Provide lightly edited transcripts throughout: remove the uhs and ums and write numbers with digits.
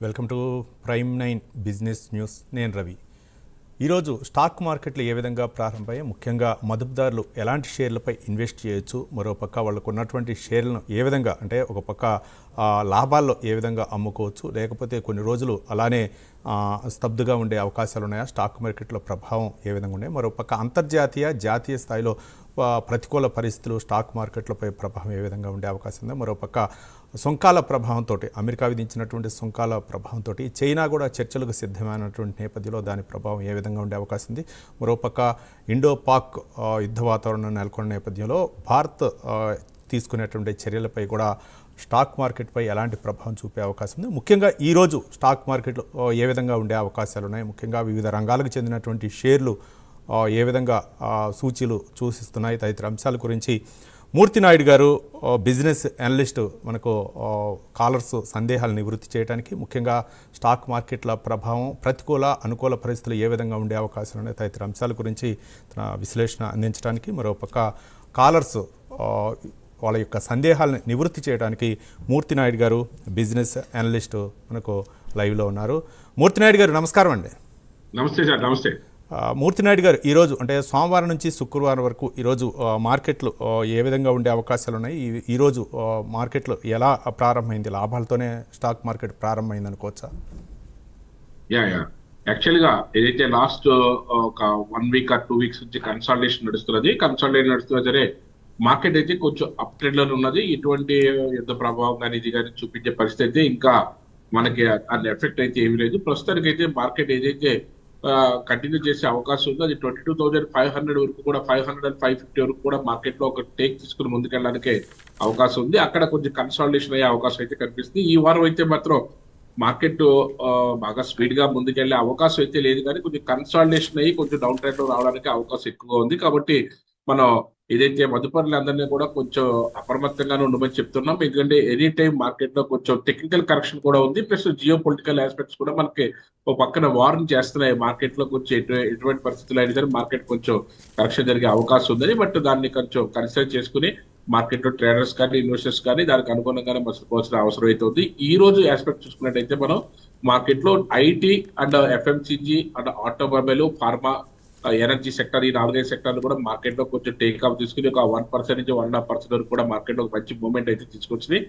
Welcome to prime 9 business news. నేను రవి. ఈరోజు stock మార్కెట్లు ఏ విధంగా ప్రారంభమయ్యాయి, ముఖ్యంగా మదుపుదారులు ఎలాంటి షేర్లపై ఇన్వెస్ట్ చేయొచ్చు, మరోపక్క వాళ్ళకు ఉన్నటువంటి షేర్లను ఏ విధంగా అంటే ఒక పక్క లాభాల్లో ఏ విధంగా అమ్ముకోవచ్చు, లేకపోతే కొన్ని రోజులు అలానే స్తబ్దుగా ఉండే అవకాశాలు ఉన్నాయా, స్టాక్ మార్కెట్లో ప్రభావం ఏ విధంగా ఉన్నాయి, మరోపక్క అంతర్జాతీయ జాతీయ స్థాయిలో ప్రతికూల పరిస్థితులు స్టాక్ మార్కెట్లపై ప్రభావం ఏ విధంగా ఉండే అవకాశం ఉంది, మరోపక్క సుంకాల ప్రభావంతో అమెరికా విధించినటువంటి సుంకాల ప్రభావంతో చైనా కూడా చర్చలకు సిద్ధమైనటువంటి నేపథ్యంలో దాని ప్రభావం ఏ విధంగా ఉండే అవకాశం ఉంది, మరోపక్క ఇండో పాక్ యుద్ధ వాతావరణం నెలకొన్న నేపథ్యంలో భారత్ తీసుకునేటువంటి చర్యలపై కూడా స్టాక్ మార్కెట్పై ఎలాంటి ప్రభావం చూపే అవకాశం ఉంది, ముఖ్యంగా ఈరోజు స్టాక్ మార్కెట్లో ఏ విధంగా ఉండే అవకాశాలు ఉన్నాయి, ముఖ్యంగా వివిధ రంగాలకు చెందినటువంటి షేర్లు ఏ విధంగా సూచీలు సూచిస్తున్నాయి తదితర అంశాల గురించి మూర్తి నాయుడు గారు బిజినెస్ అనలిస్ట్ మనకు కాలర్స్ సందేహాలు నివృత్తి చేయడానికి, ముఖ్యంగా స్టాక్ మార్కెట్ల ప్రభావం, ప్రతికూల అనుకూల పరిస్థితులు ఏ విధంగా ఉండే అవకాశాలు ఉన్నాయి తదితర అంశాల గురించి తన విశ్లేషణ అందించడానికి, మరోపక్క కాలర్స్ వాళ్ళ యొక్క సందేహాలను నివృత్తి చేయడానికి మూర్తి నాయుడు గారు బిజినెస్ అనలిస్ట్ మనకు లైవ్లో ఉన్నారు. మూర్తి నాయుడు గారు నమస్కారం అండి. నమస్తే సార్. నమస్తే మూర్తి నాయుడు గారు, ఈరోజు అంటే సోమవారం నుంచి శుక్రవారం వరకు ఈరోజు మార్కెట్లు ఏ విధంగా ఉండే అవకాశాలు ఉన్నాయి, ఈరోజు మార్కెట్లు ఎలా ప్రారంభమైంది, లాభాలతోనే స్టాక్ మార్కెట్ ప్రారంభమైంది అనుకోవచ్చా? యాక్చువల్గా ఏదైతే లాస్ట్ ఒక 1 వీక్ ఆర్ 2 వీక్స్ నుంచి కన్సాలిడేషన్ నడుస్తున్నా సరే మార్కెట్ అయితే కొంచెం అప్ ట్రెండ్ లో ఉన్నది. ఎటువంటి యుద్ధ ప్రభావం కానీ ఇది కానీ చూపించే పరిస్థితి అయితే ఇంకా మనకి అది ఎఫెక్ట్ అయితే ఏమీ లేదు. ప్రస్తుతానికి అయితే మార్కెట్ ఏదైతే కంటిన్యూ చేసే అవకాశం ఉంది, అది 22,500 వరకు కూడా 500 and 550 వరకు కూడా మార్కెట్ లో ఒక టేక్ తీసుకుని ముందుకెళ్ళడానికి అవకాశం ఉంది. అక్కడ కొంచెం కన్సాలిడేషన్ అయ్యే అవకాశం అయితే కనిపిస్తుంది. ఈ వారం అయితే మాత్రం మార్కెట్ బాగా స్పీడ్ గా ముందుకెళ్లే అవకాశం అయితే లేదు, కానీ కొంచెం కన్సాలిడేషన్ అయ్యి కొంచెం డౌన్ ట్రెండ్ లో రావడానికి అవకాశం ఎక్కువగా ఉంది. కాబట్టి మనం ఏదైతే మదుపరులందరినీ కూడా కొంచెం అప్రమత్తంగానే ఉండమని చెప్తున్నాం. ఎందుకంటే ఎనీ టైం మార్కెట్ లో కొంచెం టెక్నికల్ కరెక్షన్ కూడా ఉంది, ప్లస్ జియో పొలిటికల్ ఆస్పెక్ట్స్ కూడా మనకి ఒక పక్కన వార్న్ చేస్తున్నాయి. మార్కెట్ లో కొంచెం ఎటువంటి పరిస్థితులు అయినా సరే మార్కెట్ కొంచెం కరెక్షన్ జరిగే అవకాశం ఉందని, బట్ దాన్ని కొంచెం కన్సిడర్ చేసుకుని మార్కెట్ లో ట్రేడర్స్ కానీ ఇన్వెస్టర్స్ కానీ దానికి అనుగుణంగానే మసులుకోవాల్సిన అవసరం అయితే ఉంది. ఈ రోజు ఆస్పెక్ట్ చూసుకున్నట్టయితే మనం మార్కెట్ లో IT and FMCG and automobile, pharma, energy sector, ఈ 4-5 సెక్టర్లు కూడా మార్కెట్ లో కొంచెం టేక్ ఆఫ్ తీసుకుని ఒక 1% నుంచి 1.5% వరకు కూడా మార్కెట్ లో ఒక మంచి మూవ్మెంట్ అయితే తీసుకొచ్చింది.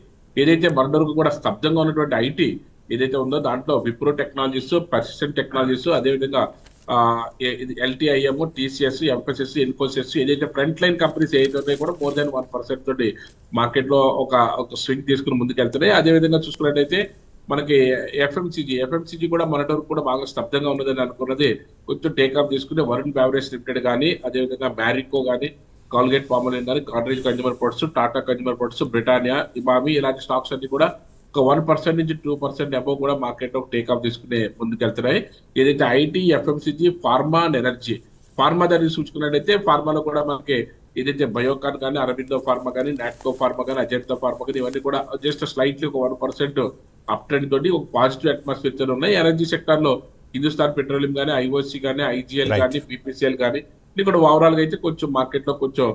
ఏదైతే మన వరకు కూడా స్తబ్దంగా ఉన్నటువంటి ఐటీ ఏదైతే ఉందో దాంట్లో విప్రో టెక్నాలజీస్, పర్సిస్టెంట్ టెక్నాలజీస్, అదేవిధంగా ఎల్టీఐఎం, టీసీఎస్, ఎంఫోసిస్, ఇన్ఫోసిస్ ఏదైతే ఫ్రంట్ లైన్ కంపెనీస్ ఏదైతే కూడా more than 1% తోటి మార్కెట్ లో ఒక స్వింగ్ తీసుకుని ముందుకెళ్తున్నాయి. అదేవిధంగా చూసుకున్నట్టయితే మనకి ఎఫ్ఎంసీజీ కూడా మొన్నటి వరకు కూడా బాగా స్తబ్దంగా ఉన్నదని అనుకున్నది కొంచెం టేక్ఆఫ్ తీసుకుని వరుణ్ బెవరేజ్ లిమిటెడ్ కానీ, అదేవిధంగా మ్యారికో కానీ, కాల్గేట్ పామోలిన్ కానీ, Godrej consumer products, Tata consumer products, Britannia, Emami ఇలాంటి స్టాక్స్ అన్ని కూడా ఒక 1% నుంచి 2% అబౌవ్ కూడా మార్కెట్ లో టేక్ఆఫ్ తీసుకుని ముందుకెళ్తున్నాయి. ఏదైతే IT, FMCG, pharma and energy, pharma దాన్ని చూసుకున్నట్టయితే ఫార్మాలో కూడా మనకి ఏదైతే బయోకాన్ కానీ, అరబిందో ఫార్మా కానీ, నాట్కో ఫార్మా కానీ, అజంతా ఫార్మా కానీ ఇవన్నీ కూడా జస్ట్ స్లైట్లీ ఒక 1% అప్ ట్రెండ్ తోటి ఒక పాజిటివ్ అట్మాస్ఫియర్ తో ఉన్నాయి. ఎనర్జీ సెక్టర్ లో హిందుస్థాన్ పెట్రోలియం కానీ, ఐఓసి కానీ, ఐజీఎల్ కానీ, బీపీసీఎల్ కానీ ఇక్కడ ఓవరాల్ గా అయితే కొంచెం మార్కెట్ లో కొంచెం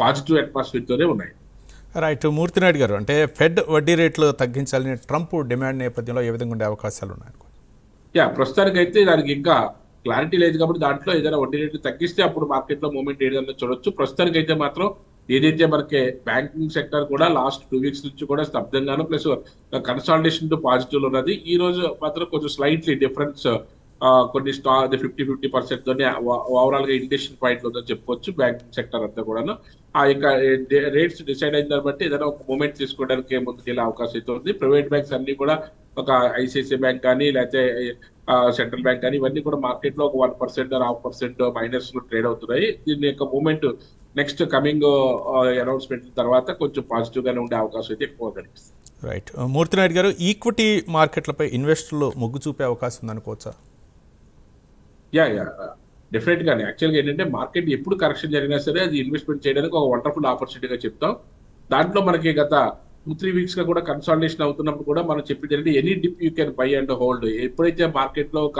పాజిటివ్ అట్మాస్ఫియర్ తోనే ఉన్నాయి. రైట్. మూర్తి నాయుడు గారు, అంటే ఫెడ్ వడ్డీ రేట్లు తగ్గించాలని ట్రంప్ డిమాండ్ నేపథ్యంలో ఏ విధంగా ఉండే అవకాశాలు ఉన్నాయి? ప్రస్తుతానికి అయితే దానికి ఇంకా క్లారిటీ లేదు కాబట్టి దాంట్లో ఏదైనా వడ్డీ రేట్లు తగ్గిస్తే అప్పుడు మార్కెట్ లో మూవ్మెంట్ ఏదైనా చూడొచ్చు. ప్రస్తుతానికి అయితే మాత్రం ఏదైతే మనకి బ్యాంకింగ్ సెక్టర్ కూడా లాస్ట్ 2 వీక్స్ నుంచి కూడా స్తబ్దంగాను ప్లస్ కన్సాలిడేషన్ తో పాజిటివ్ ఉన్నది. ఈ రోజు మాత్రం కొంచెం స్లైట్లీ డిఫరెన్స్ కొన్ని 50% తోనే ఓవరాల్ గా ఇండికేషన్ పాయింట్ ఉందని చెప్పుకోవచ్చు బ్యాంకింగ్ సెక్టర్ అంతా కూడాను. ఆ యొక్క రేట్స్ డిసైడ్ అయిన దాన్ని బట్టి ఏదైనా ఒక మూమెంట్ తీసుకోవడానికి ముందుకెళ్ళే అవకాశం అయితే ఉంది. ప్రైవేట్ బ్యాంక్స్ అన్ని కూడా ఒక ఐసిఐసిఐ బ్యాంక్ కానీ, లేకపోతే సెంట్రల్ బ్యాంక్ కానీ ఇవన్నీ కూడా మార్కెట్ లో ఒక 1% 0.5% మైనస్ లో ట్రేడ్ అవుతున్నాయి. దీని యొక్క మూమెంట్ నెక్స్ట్ కమింగ్ అనౌన్స్మెంట్ తర్వాత కొంచెం పాజిటివ్ గానే ఉండే అవకాశం అయితే ఎక్కువ కనిపిస్తుంది. రైట్. మూర్తి నాయుడు గారు, ఈక్విటీ మార్కెట్లపై ఇన్వెస్టర్లు మొగ్గు చూపే అవకాశం ఉందనుకోవచ్చా? డెఫినెట్ గానే. యాక్చువల్గా ఏంటంటే మార్కెట్ ఎప్పుడు కరెక్షన్ జరిగినా సరే అది ఇన్వెస్ట్మెంట్ చేయడానికి ఒక వండర్ఫుల్ ఆపర్చునిటీగా చెప్తాం. దాంట్లో మనకి గత 2-3 వీక్స్ గా కూడా కన్సాలిడేషన్ అవుతున్నప్పుడు కూడా మనం చెప్పింది ఏంటంటే any dip you can buy and hold. ఎప్పుడైతే మార్కెట్ లో ఒక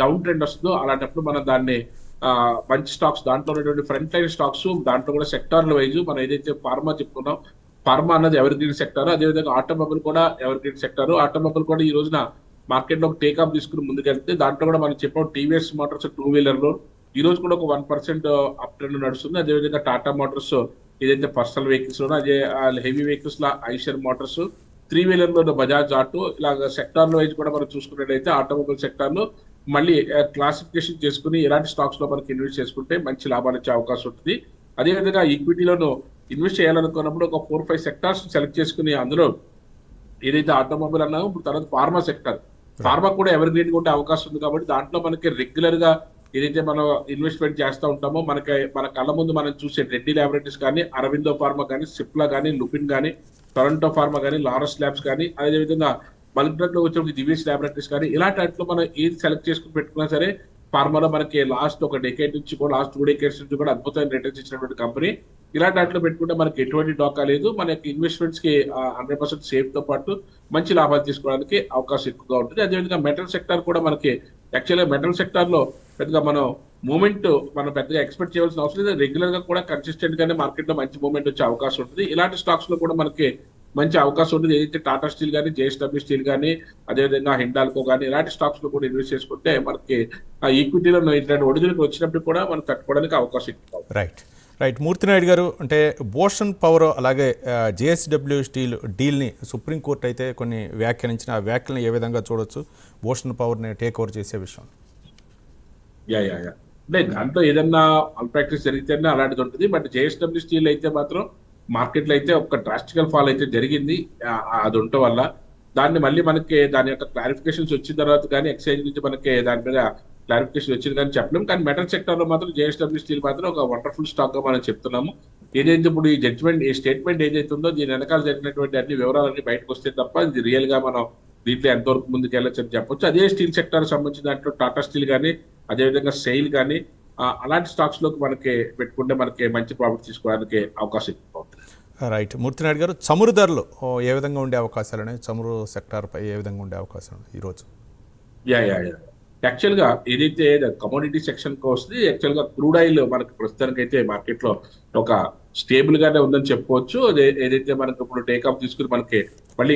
డౌన్ ట్రెండ్ వస్తుందో అలాంటప్పుడు మనం దాన్ని మంచి స్టాక్స్, దాంట్లో ఉన్నటువంటి ఫ్రంట్ లైన్ స్టాక్స్, దాంట్లో కూడా సెక్టార్ల వైజ్ మనం ఏదైతే ఫార్మా చెప్పుకున్నాం, ఫార్మా అన్నది ఎవర్ గ్రీన్ సెక్టర్, అదేవిధంగా ఆటోమొబైల్ కూడా ఎవర్ గ్రీన్ సెక్టర్. ఆటోమొబైల్ కూడా ఈ రోజున మార్కెట్ లో టేక్ ఆఫ్ తీసుకుని ముందుకెళ్తే దాంట్లో కూడా మనం చెప్పాం టీవీఎస్ మోటార్స్ 2 వీలర్ లో ఈ రోజు కూడా ఒక 1% అప్ ట్రెండ్ నడుస్తుంది. అదేవిధంగా టాటా మోటార్స్ ఏదైతే పర్సనల్ వెహికల్స్ లో అదే హెవీ వెహికల్స్ లో ఐషర్ మోటార్స్ 3 వీలర్ లో బజాజ్ ఆటో ఇలాగ సెక్టార్ వైజ్ కూడా మనం చూసుకున్నట్లయితే ఆటోమొబైల్ సెక్టార్ లో మళ్ళీ క్లాసిఫికేషన్ చేసుకుని ఇలాంటి స్టాక్స్ లో మనకి ఇన్వెస్ట్ చేసుకుంటే మంచి లాభాలు వచ్చే అవకాశం ఉంటుంది. అదేవిధంగా ఈక్విటీలోను ఇన్వెస్ట్ చేయాలనుకున్నప్పుడు ఒక 4-5 సెక్టార్స్ సెలెక్ట్ చేసుకుని అందులో ఏదైతే ఆటోమొబైల్ అన్నామో ఇప్పుడు తర్వాత ఫార్మా సెక్టర్, ఫార్మా కూడా ఎవర్ గ్రీన్ ఉండే అవకాశం ఉంది. కాబట్టి దాంట్లో మనకి రెగ్యులర్ గా ఏదైతే మనం ఇన్వెస్ట్మెంట్ చేస్తూ ఉంటామో మన కళ్ళ ముందు మనం చూసే రెడ్డి ల్యాబొరేటరీస్ కానీ, అరవిందో ఫార్మా కానీ, సిప్లా కానీ, లుపిన్ కానీ, టొరంటో ఫార్మా కానీ, లారస్ ల్యాబ్స్ కానీ, అదేవిధంగా మల్టీప్లెక్స్ లో వచ్చే దివ్యస్ ల్యాబొరేటరీస్ కానీ ఇలాంటి వాటిలో మనం ఏది సెలెక్ట్ చేసుకుని పెట్టుకున్నా సరే ఫార్మాలో మనకి లాస్ట్ ఒక డెకేడ్ నుంచి కూడా లాస్ట్ 2 decades నుంచి కూడా అద్భుతమైన రిటర్న్స్ ఇచ్చినటువంటి కంపెనీ. ఇలాంటి వాటిలో పెట్టుకుంటే మనకి ఎటువంటి డోకా లేదు. మన యొక్క ఇన్వెస్ట్మెంట్స్ కి 100% సేఫ్ తో పాటు మంచి లాభాలు తీసుకోవడానికి అవకాశం ఎక్కువగా ఉంటుంది. అదేవిధంగా మెటల్ సెక్టార్ కూడా మనకి యాక్చువల్గా మెటల్ సెక్టార్ లో పెద్దగా మనం పెద్దగా ఎక్స్పెక్ట్ చేయాల్సిన అవసరం లేదు. రెగ్యులర్ గా కూడా కన్సిస్టెంట్ గానే మార్కెట్ లో మంచి మూవ్మెంట్ వచ్చే అవకాశం ఉంటుంది. ఇలాంటి స్టాక్స్ లో కూడా మనకి మంచి అవకాశం ఉంటుంది. ఏదైతే టాటా స్టీల్ కానీ, జేఎస్డబ్ల్యూ స్టీల్ కానీ, అదేవిధంగా హిండాల్కో కానీ ఇలాంటి స్టాక్స్ లో కూడా ఇన్వెస్ట్ చేసుకుంటే మనకి ఆ ఈక్విటీలో ఇట్లాంటి ఒడిదుడుకు వచ్చినప్పుడు కూడా మనం తట్టుకోవడానికి అవకాశం ఎక్కువ. రైట్ మూర్తినాయుడు గారు, అంటే భూషణ్ పవర్ అలాగే జేఎస్డబ్ల్యూ స్టీల్ డీల్ని సుప్రీంకోర్టు అయితే కొన్ని వ్యాఖ్యానించిన ఆ వ్యాఖ్యలను ఏ విధంగా చూడొచ్చు భూషణ్ పవర్ని టేక్ ఓవర్ చేసే విషయం? అంటే దాంట్లో ఏదన్నా ఆల్ ప్రాక్టీస్ జరిగితేనే అలాంటిది ఉంటుంది. బట్ జేఎస్డబ్ల్యూ స్టీల్ అయితే మాత్రం మార్కెట్ లో అయితే ఒక డ్రాస్టికల్ ఫాల్ అయితే జరిగింది. అది ఉండటం వల్ల దాన్ని మళ్ళీ మనకి దాని యొక్క క్లారిఫికేషన్స్ వచ్చిన తర్వాత కానీ ఎక్స్చేంజ్ నుంచి మనకి దాని మీద క్లారిఫికేషన్ వచ్చింది కానీ చెప్పలేము. కానీ మెటల్ సెక్టర్ లో మాత్రం జేఎస్డబ్ల్యూ స్టీల్ మాత్రం ఒక వండర్ఫుల్ స్టాక్ గా మనం చెప్తున్నాము. ఏదైతే ఇప్పుడు ఈ జడ్జ్మెంట్ ఈ స్టేట్మెంట్ ఏదైతే ఉందో దీని వెనకాల జరిగినటువంటి అన్ని వివరాలన్నీ బయటకు వస్తే తప్ప ఇది రియల్ గా మనం దీంట్లో ఎంతవరకు ముందుకు వెళ్ళొచ్చు అని చెప్పొచ్చు. అదే స్టీల్ సెక్టర్ సంబంధించిన దాంట్లో టాటా స్టీల్ కానీ, అదేవిధంగా సెయిల్ కానీ అలాంటి స్టాక్స్ లోకి మనకి పెట్టుకుంటే మనకి మంచి ప్రాఫిట్ తీసుకోవడానికి అవకాశం ఎక్కువ ఉంటుంది. రైట్ మూర్తినాయుడు గారు, చమురు ధరలు ఏ విధంగా ఉండే అవకాశాలు ఉన్నాయి? చమురు సెక్టార్ పై ఏ విధంగా ఉండే అవకాశం ఈరోజు? యాక్చువల్ గా ఏదైతే కమోడిటీ సెక్షన్ కి వస్తుంది, యాక్చువల్ గా క్రూడ్ ఆయిల్ మనకి ప్రస్తుతానికి అయితే మార్కెట్ లో ఒక స్టేబుల్ గానే ఉందని చెప్పుకోవచ్చు. ఏదైతే మనకి ఇప్పుడు టేక్ ఆఫ్ తీసుకుని మనకి మళ్ళీ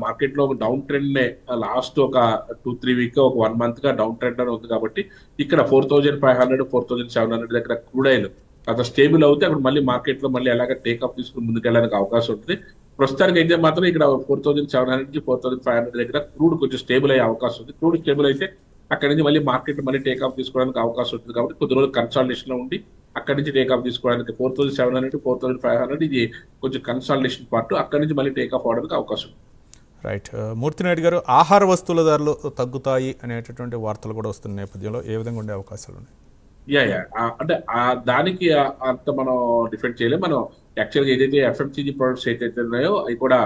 మార్కెట్ లో డౌన్ ట్రెండ్ నే లాస్ట్ ఒక 2-3 వీక్ ఒక 1 month గా డౌన్ ట్రెండ్ అని ఉంది. కాబట్టి ఇక్కడ 4,500 4,700 దగ్గర క్రూడ్ ఆయిల్ అంత స్టేబుల్ అవుతే అక్కడ మళ్ళీ మార్కెట్ లో మళ్ళీ అలాగే టేక్ ఆఫ్ తీసుకుని ముందుకెళ్ళడానికి అవకాశం ఉంటుంది. ప్రస్తుతానికి అయితే మాత్రం ఇక్కడ 4,700 నుంచి 4,500 దగ్గర క్రూడ్ కొంచెం స్టేబుల్ అయ్యే అవకాశం ఉంది. క్రూడ్ స్టేబుల్ అయితే అక్కడ నుంచి మళ్ళీ మార్కెట్ మళ్ళీ టేక్ ఆఫ్ తీసుకోవడానికి అవకాశం ఉంటుంది. కాబట్టి కొద్ది రోజులు కన్సాలిడేషన్ లో ఉండి అక్కడి నుంచి టేక్ ఆఫ్ తీసుకోవడానికి 4,700 to 4,500 ఇది కొంచెం కన్సాలిడేషన్ పార్ట్. అక్కడి నుంచి మళ్ళీ టేక్ ఆఫ్ అవడానికి అవకాశం ఉంది. రైట్ మూర్తినాయుడు గారు, ఆహార వస్తువుల ధరలు తగ్గుతాయి అనేటటువంటి వార్తలు కూడా వస్తున్న నేపథ్యంలో ఏ విధంగా ఉండే అవకాశాలు ఉన్నాయి? అంటే దానికి అంత మనం డిఫెండ్ చేయలేము. మనం యాక్చువల్గా ఏదైతే ఎఫ్ఎంసీజీ ప్రొడక్ట్స్ ఏదైతే ఉన్నాయో అవి కూడా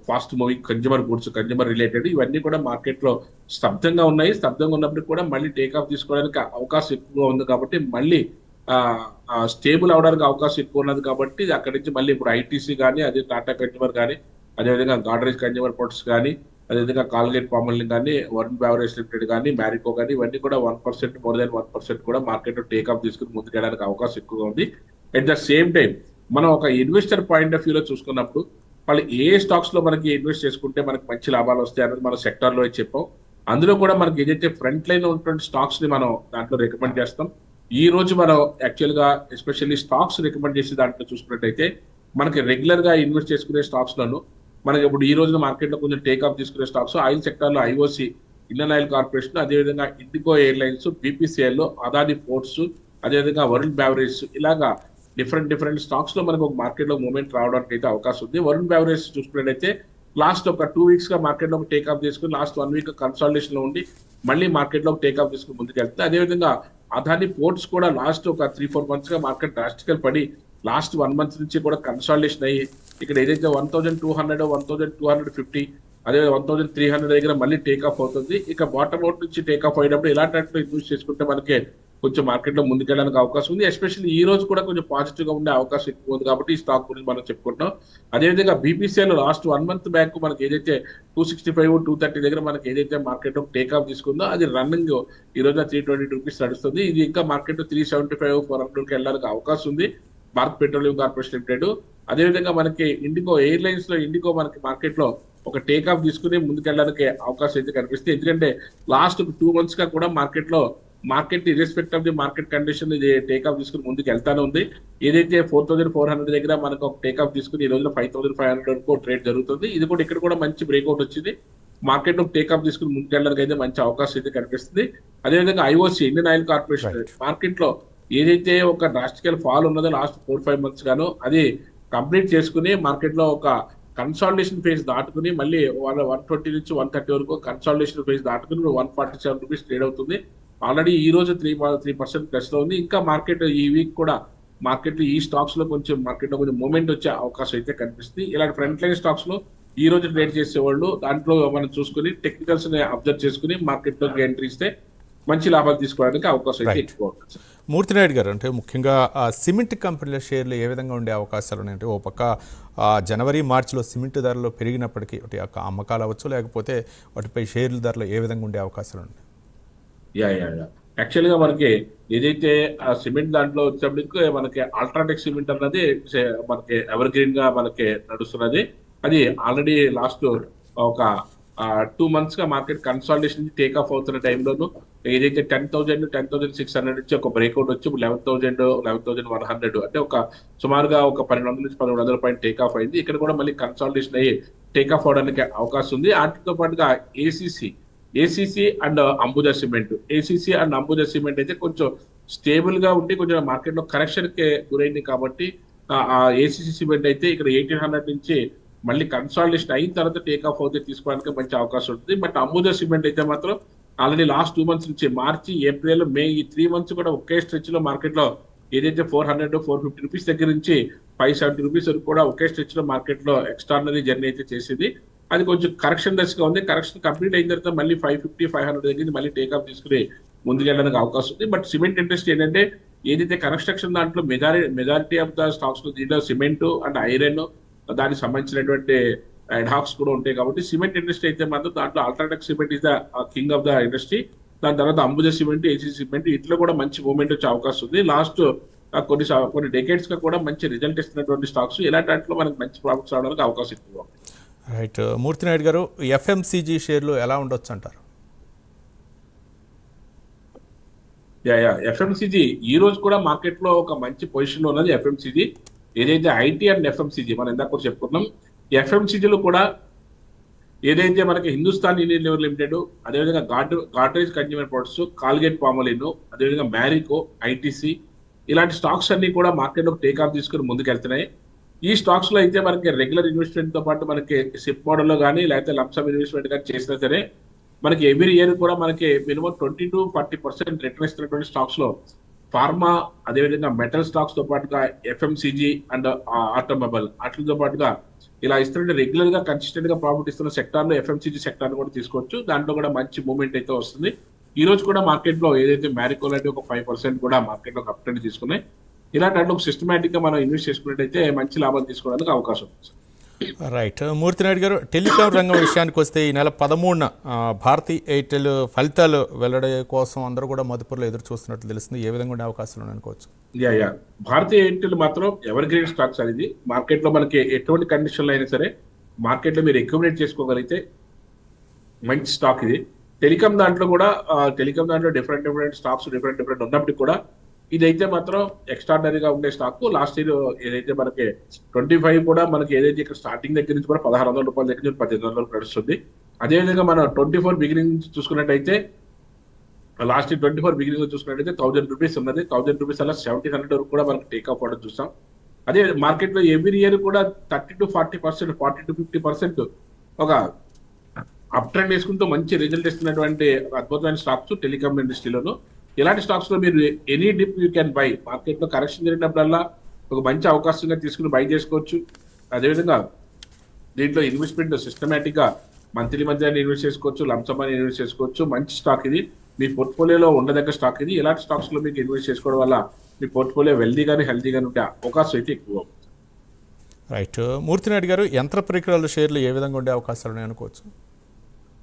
fast moving consumer goods, consumer related ఇవన్నీ కూడా మార్కెట్ లో స్తబ్దంగా ఉన్నాయి. స్తబ్దంగా ఉన్నప్పటికీ కూడా మళ్ళీ టేక్ ఆఫ్ తీసుకోవడానికి అవకాశం ఎక్కువగా ఉంది. కాబట్టి మళ్ళీ స్టేబుల్ అవడానికి అవకాశం ఎక్కువ ఉన్నది. కాబట్టి అక్కడి నుంచి మళ్ళీ ఇప్పుడు ఐటీసీ కానీ, అదే టాటా కన్జ్యూమర్ కానీ, అదేవిధంగా గాడ్రేజ్ కన్జ్యూమర్ ప్రొడక్ట్స్ కానీ, అదేవిధంగా కాల్గేట్ పామోలిన్ కానీ, వరుణ్ బెవరేజ్ లిమిటెడ్ కానీ, మ్యారికో కానీ ఇవన్నీ కూడా 1% మోర్ దాన్ 1% కూడా మార్కెట్ లో టేక్ ఆఫ్ తీసుకుని ముందుకెళ్ళడానికి అవకాశం ఎక్కువగా ఉంది. అట్ ద సేమ్ టైం మనం ఒక ఇన్వెస్టర్ పాయింట్ ఆఫ్ వ్యూలో చూసుకున్నప్పుడు వాళ్ళు ఏ స్టాక్స్ లో మనకి ఇన్వెస్ట్ చేసుకుంటే మనకి మంచి లాభాలు వస్తాయి అనేది మన సెక్టర్ లో చెప్పాం. అందులో కూడా మనకి ఏదైతే ఫ్రంట్ లైన్ ఉన్నటువంటి స్టాక్స్ ని మనం దాంట్లో రికమెండ్ చేస్తాం. ఈ రోజు మనం యాక్చువల్ గా ఎస్పెషల్లీ స్టాక్స్ రికమెండ్ చేసే దాంట్లో చూసుకున్నట్టయితే మనకి రెగ్యులర్ గా ఇన్వెస్ట్ చేసుకునే స్టాక్స్ లను మనకి ఇప్పుడు ఈ రోజున మార్కెట్ లో కొంచెం టేక్ ఆఫ్ తీసుకునే స్టాక్స్ ఆయిల్ సెక్టర్ లో ఐఓసి, ఇండియన్ ఆయిల్ కార్పొరేషన్, అదేవిధంగా IndiGo airlines, BPCL, Adani ports, అదేవిధంగా వరుణ్ బెవరేజ్ ఇలాగా డిఫరెంట్ స్టాక్స్ లో మనకు ఒక మార్కెట్ లో మూవ్మెంట్ రావడానికి అయితే అవకాశం ఉంది. వరుణ్ బెవరేజ్ చూసుకున్నట్టయితే లాస్ట్ ఒక 2 weeks గా మార్కెట్ లో టేక్ ఆఫ్ తీసుకుని లాస్ట్ 1 week కన్సాలిడేషన్ లో ఉండి మళ్ళీ మార్కెట్ లో టేక్ ఆఫ్ తీసుకుని ముందుకెళ్తుంది. అదేవిధంగా అదాని పోర్ట్స్ కూడా లాస్ట్ ఒక 3-4 months గా మార్కెట్ డ్రాస్టికల్ పడి లాస్ట్ 1 month నుంచి కూడా కన్సాలిడేషన్ అయ్యి ఇక్కడ ఏదైతే 1,200 1,250 అదే 1,300 దగ్గర మళ్ళీ టేక్ ఆఫ్ అవుతుంది. ఇక బాటమ్ అవుట్ నుంచి టేక్ ఆఫ్ అయినప్పుడు ఇలాంటి యూజ్ చేసుకుంటే మనకి కొంచెం మార్కెట్ లో ముందుకెళ్ళడానికి అవకాశం ఉంది. ఎస్పెషల్లీ ఈ రోజు కూడా కొంచెం పాజిటివ్ గా ఉండే అవకాశం ఎక్కువ ఉంది. కాబట్టి ఈ స్టాక్ గురించి మనం చెప్పుకుంటాం. అదేవిధంగా బీపీసీఎల్ లాస్ట్ 1 month బ్యాక్ మనకి ఏదైతే 265 230 దగ్గర మనకి ఏదైతే మార్కెట్ లో టేక్ ఆఫ్ తీసుకుందో అది రన్నింగ్ ఈ రోజు 320 రూపీస్ నడుస్తుంది. ఇది ఇంకా మార్కెట్ 375 400 వెళ్ళడానికి అవకాశం ఉంది. భారత్ పెట్రోలియం కార్పొరేషన్ లిమిటెడ్, అదేవిధంగా మనకి ఇండిగో ఎయిర్లైన్స్ లో ఇండిగో మనకి మార్కెట్ లో ఒక టేక్ ఆఫ్ తీసుకుని ముందుకెళ్ళడానికి అవకాశం అయితే కనిపిస్తుంది. ఎందుకంటే లాస్ట్ 2 months గా కూడా market irrespective of the market condition ఇది టేక్ ఆఫ్ తీసుకుని ముందుకు వెళ్తానే ఉంది. ఏదైతే 4400 దగ్గర మనకు ఒక టేక్ ఆఫ్ తీసుకుని ఈ రోజున 5500 వరకు ట్రేడ్ జరుగుతుంది. ఇది కూడా ఇక్కడ కూడా మంచి బ్రేక్అవుట్ వచ్చింది. మార్కెట్ లో టేక్ ఆఫ్ తీసుకుని ముందుకెళ్ళడానికి అయితే మంచి అవకాశం అయితే కనిపిస్తుంది. అదేవిధంగా IOC Indian oil corporation market లో ఏదైతే ఒక డ్రాస్టికల్ ఫాల్ ఉన్నదో లాస్ట్ 4-5 months గాను అది కంప్లీట్ చేసుకుని మార్కెట్ లో ఒక కన్సాలిడేషన్ ఫేజ్ దాటుకుని మళ్ళీ 120 నుంచి 130 వరకు కన్సాలిడేషన్ ఫేజ్ దాటుకుని 147 రూపీస్ ట్రేడ్ అవుతుంది. ఆల్రెడీ ఈ రోజు 3% ప్లస్ లో ఉంది. ఇంకా మార్కెట్ ఈ వీక్ కూడా మార్కెట్ ఈ స్టాక్స్ లో కొంచెం మూవ్మెంట్ వచ్చే అవకాశం అయితే కనిపిస్తుంది. ఇలాంటి ఫ్రంట్ లైన్ స్టాక్స్ లో ఈ రోజు ట్రేడ్ చేసేవాళ్ళు దాంట్లో మనం చూసుకుని టెక్నికల్స్ ని అబ్జర్వ్ చేసుకుని మార్కెట్ లోకి ఎంట్రీ ఇస్తే మంచి లాభాలు తీసుకోవడానికి అవకాశం అయితే ఎక్కువ ఉంటుంది. మూర్తినాయుడు గారు, అంటే ముఖ్యంగా సిమెంట్ కంపెనీల షేర్లు ఏ విధంగా ఉండే అవకాశాలు ఉన్నాయంటే, ఓ పక్క జనవరి మార్చిలో సిమెంట్ ధరలు పెరిగినప్పటికీ వాటి యొక్క అమ్మకాలు అవ్వచ్చు, లేకపోతే వాటిపై షేర్ల ధరలు ఏ విధంగా ఉండే అవకాశాలు ఉన్నాయి? యాక్చువల్ గా మనకి ఏదైతే సిమెంట్ దాంట్లో వచ్చేప్పటికి మనకి అల్ట్రాటెక్ సిమెంట్ అన్నది మనకి ఎవర్ గ్రీన్ గా మనకి నడుస్తున్నది. అది ఆల్రెడీ లాస్ట్ ఒక 2 months గా మార్కెట్ కన్సాలిడేషన్ నుంచి టేక్ ఆఫ్ అవుతున్న టైంలోను ఏదైతే 10,600 నుంచి ఒక బ్రేక్అవుట్ వచ్చి 11,100 అంటే ఒక సుమారుగా ఒక 1200 నుంచి 1300 పాయింట్ టేక్ ఆఫ్ అయింది. ఇక్కడ కూడా మళ్ళీ కన్సాలిడేషన్ అయ్యి టేక్ ఆఫ్ అవడానికి అవకాశం ఉంది. వాటితో పాటుగా ఏసీసీ అండ్ అంబుజా సిమెంట్ అయితే కొంచెం స్టేబుల్ గా ఉండి కొంచెం మార్కెట్ లో కరెక్షన్ కి గురైంది కాబట్టి ఆ ఏసీసీ సిమెంట్ అయితే ఇక్కడ 1800 నుంచి మళ్ళీ కన్సాలిడేషన్ అయిన తర్వాత టేక్ ఆఫ్ అవుతే తీసుకోవడానికి మంచి అవకాశం ఉంటుంది. బట్ అంబుజా సిమెంట్ అయితే మాత్రం ఆల్రెడీ లాస్ట్ 2 months నుంచి మార్చి, ఏప్రిల్, మే ఈ 3 months కూడా ఒకే స్ట్రెచ్ లో మార్కెట్ లో ఏదైతే 400-450 రూపీస్ దగ్గర నుంచి 570 రూపీస్ వరకు కూడా ఒకే స్ట్రెచ్ లో మార్కెట్ లో ఎక్స్ట్రాడినరీ జర్నీ అయితే చేసింది. అది కొంచెం కరెక్షన్ దశగా ఉంది. కరెక్షన్ కంప్లీట్ అయిన తర్వాత మళ్ళీ 550-500 దగ్గర మళ్ళీ టేక్ ఆఫ్ తీసుకుని ముందుకెళ్ళడానికి అవకాశం ఉంది. బట్ సిమెంట్ ఇండస్ట్రీ ఏంటంటే ఏదైతే కన్స్ట్రక్షన్ దాంట్లో మెజారిటీ ఆఫ్ ద స్టాక్స్ దీంట్లో సిమెంట్ అండ్ ఐరన్ దానికి సంబంధించినటువంటి అడ్హాక్స్ కూడా ఉంటాయి కాబట్టి సిమెంట్ ఇండస్ట్రీ అయితే మాత్రం దాంట్లో UltraTech cement is the king of the industry. దాని తర్వాత అంబుజా సిమెంట్, ఏసీ సిమెంట్ ఇట్లా కూడా మంచి మూవ్మెంట్ వచ్చే అవకాశం ఉంది. లాస్ట్ కొన్ని డెకేడ్స్ గా కూడా మంచి రిజల్ట్ ఇస్తున్నటువంటి స్టాక్స్ ఇలాంటి వాటిలో మనకి మంచి ప్రాఫిట్స్ రావడానికి అవకాశం ఎక్కువ. రైట్. మూర్తినాయుడు గారు, ఎఫ్ఎంసీజీ షేర్లు ఎలా ఉండొచ్చు అంటారు? ఎఫ్ఎంసీజీ ఈ రోజు కూడా మార్కెట్ లో ఒక మంచి పొజిషన్ లో ఉన్నది. ఎఫ్ఎంసీజీ ఏదైతే ఐటీ అండ్ ఎఫ్ఎంసీజీ మనం ఇందాక కూడా చెప్పుకున్నాం. ఎఫ్ఎంసీజీలో కూడా ఏదైతే మనకి హిందుస్థాన్ యూనిలివర్ లిమిటెడ్, అదేవిధంగా Godrej consumer products, Colgate Palmolive, అదేవిధంగా మ్యారికో, ఐటీసీ ఇలాంటి స్టాక్స్ అన్ని కూడా మార్కెట్ లో టేక్ ఆఫ్ తీసుకుని ముందుకెళ్తున్నాయి. ఈ స్టాక్స్ లో అయితే మనకి రెగ్యులర్ ఇన్వెస్ట్మెంట్ తో పాటు మనకి సిప్ మోడల్ లో కానీ లేకపోతే లంసమ్ ఇన్వెస్ట్మెంట్ కానీ చేసినా సరే మనకి ఎవ్రీ ఇయర్ కూడా మనకి మినిమం 20-40% రిటర్న్ ఇస్తున్నటువంటి స్టాక్స్ లో ఫార్మా, అదేవిధంగా మెటల్ స్టాక్స్ తో పాటుగా ఎఫ్ఎంసీజీ అండ్ ఆటోమొబైల్ వాటితో పాటుగా ఇలా ఇస్తున్న రెగ్యులర్ గా కన్సిస్టెంట్ గా ప్రాఫిట్ ఇస్తున్న సెక్టార్ లో ఎఫ్ఎంసీజీ సెక్టార్ కూడా తీసుకోవచ్చు. దాంట్లో కూడా మంచి మూవ్మెంట్ అయితే వస్తుంది. ఈ రోజు కూడా మార్కెట్ లో ఏదైతే మ్యారికో లాంటి ఒక 5% కూడా మార్కెట్ లో అప్ ట్రెండ్ తీసుకున్నాయి. ఇలాంటి వాటిలో సిస్టమేటిక్ గా మనం ఇన్వెస్ట్ చేసుకున్నట్టయితే మంచి లాభాలు తీసుకోవడానికి అవకాశం ఉంది. రైట్. మూర్తినాయుడు గారు, టెలికాం రంగం విషయానికి వస్తే ఈ నెల 13న భారతీ ఎయిర్టెల్ ఫలితాలు వెల్లడి కోసం అందరూ కూడా మదుపుర్లో ఎదురు చూస్తున్నట్లు తెలుస్తుంది. ఏ విధంగా ఉండే అవకాశాలు అనుకోవచ్చు? భారతీ ఎయిర్టెల్ మాత్రం ఎవర్ గ్రీన్ స్టాక్స్ అనేది మార్కెట్ లో మనకి ఎటువంటి కండిషన్లో అయినా సరే మార్కెట్ లో మీరు అక్యుములేట్ చేసుకోగలిగితే మంచి స్టాక్ ఇది. టెలికాం దాంట్లో డిఫరెంట్ స్టాక్స్ డిఫరెంట్ ఉన్నప్పటికీ కూడా ఇదైతే మాత్రం ఎక్స్ట్రాడనరీగా ఉండే స్టాక్. లాస్ట్ ఇయర్ ఏదైతే మనకి 25 కూడా మనకి ఏదైతే ఇక్కడ స్టార్టింగ్ దగ్గర నుంచి కూడా 1600 రూపాయల దగ్గర నుంచి 1800 నడుస్తుంది. అదేవిధంగా మనం 24 బిగినింగ్ నుంచి చూసుకున్నట్టయితే లాస్ట్ 24 బిగినింగ్ చూసుకున్నట్టయితే 1000 రూపీస్ ఉన్నది. 1000 రూపీస్ అలా 1700 వరకు కూడా మనకి టేక్ ఆఫ్ అవడం చూస్తాం. అదే మార్కెట్ లో ఎవ్రీ ఇయర్ కూడా 30-40%, 40-50% ఒక అప్ ట్రెండ్ వేసుకుంటూ మంచి రిజల్ట్ ఇస్తున్నటువంటి అద్భుతమైన స్టాక్స్ టెలికాం ఇండస్ట్రీలోను. ఇలాంటి స్టాక్స్ లో మీరు any dip you can buy. Market లో కరెక్షన్ జరిగినప్పుడల్లా ఒక మంచి అవకాశంగా తీసుకుని బై చేసుకోవచ్చు. అదేవిధంగా దీంట్లో ఇన్వెస్ట్మెంట్ సిస్టమేటిక్ గా మంత్లీ ఇన్వెస్ట్ చేసుకోవచ్చు, లంసమ్ అని ఇన్వెస్ట్ చేసుకోవచ్చు. మంచి స్టాక్ ఇది, మీ పోర్ట్ఫోలియోలో ఉండదగ్గ స్టాక్ ఇది. ఇలాంటి స్టాక్స్ లో మీకు ఇన్వెస్ట్ చేసుకోవడం వల్ల మీ పోర్ట్ఫోలియో వెల్దీగానే హెల్తీగానే ఉండే అవకాశం అయితే ఎక్కువ. రైట్. మూర్తినాయుడు గారు, యంత్ర పరికరాల షేర్లు ఏ విధంగా ఉండే అవకాశాలు ఉన్నాయి అనుకోవచ్చు?